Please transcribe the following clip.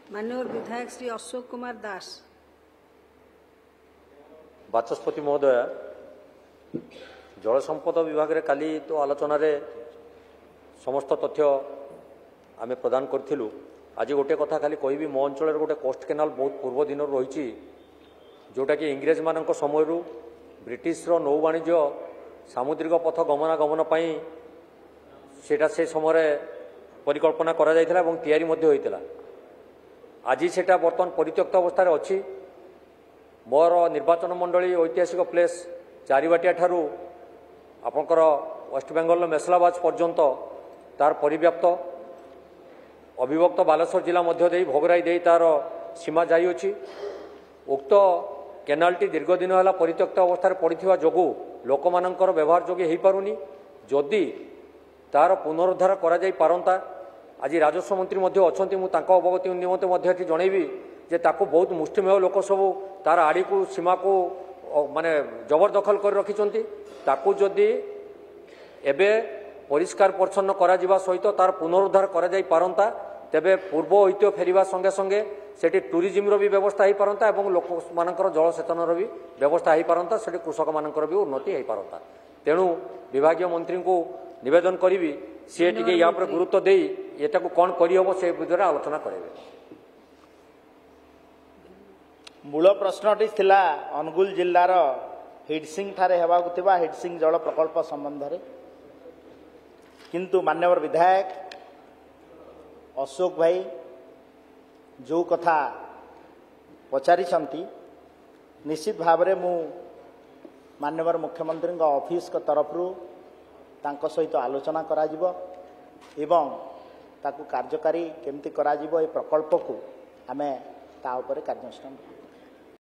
माननीय विधायक श्री अशोक कुमार दास। बाचस्पति महोदय, जल संपद विभाग रे काली तो आलोचन समस्त तथ्य आमे प्रदान करूँ। आज गोटे कथा खाली कहबी, मो अंचल गोटे कोस्ट केनाल बहुत पूर्व दिन रही जोटा कि इंग्रेज मान समय ब्रिटिश नौ वाणिज्य सामुद्रिक पथ गमनागमन सेटा से समय परिकल्पना करा जायथिला एवं तैयारी मध्य होइतिला। आज सेटा बर्तमान परित्यक्त अवस्था अच्छी। मोर निर्वाचन मंडली ऐतिहासिक प्लेस चारिबाटिया ठारू आपणकर वेस्ट बेंगल मेसलाबाद पर्यंत तार परिव्याप्त अविभक्त बालेश्वर जिला मध्य दे भोगराई दे तार सीमा जाइछि। उक्त केनालटी दीर्घ दिन है परित्यक्त अवस्था पड़ा जोगु लोक मानकर व्यवहार जोगे हो पारुनी। जदि तार पुनरुद्धार करा जाई पारंता, आज राजस्व मंत्री मध्य अछंती, मु तांको अवगति निमंते मध्य एठी जणैबी जे ताको बहुत मुष्टिमेय लोक सब तार आड़ी को सीमा को माने जबरदखल कर रखिचंती। ताको जदि एबे परिष्कार परिच्छन्न करा जिबा सहित तार पुनरुद्धार करा जाई पारंता, तेबे पूर्व ऐतिह्य फेरिबा संगे संगे सेठी टूरिज्म भी व्यवस्था हो पारंता एवं लोक मानकर जलसेचन भी व्यवस्था हो पारंता, सेठी कृषक मानकर भी उन्नति हो पारंता। तेणु विभागीय मंत्री को निवेदन करी सी टे या गुरुत्व दे एटा को कौन करहब से विषय आलोचना करेंगे। मूल प्रश्नटी थिला अनुगुल जिल्लार हिडसिंग ठारे हेबाकु थिबा हिडसिंग जल प्रकल्प संबंध रे, किंतु मान्यवर विधायक अशोक भाई जो कथा पचारिछंती निश्चित भाव में मु मान्यवर मुख्यमंत्री ऑफिस का तरफ तांको सहित आलोचना करा जिवो एवं ताकू कार्यकारी केमती करा जिवो ए प्रकल्प को आमे ता ऊपर कार्यानुष्ठान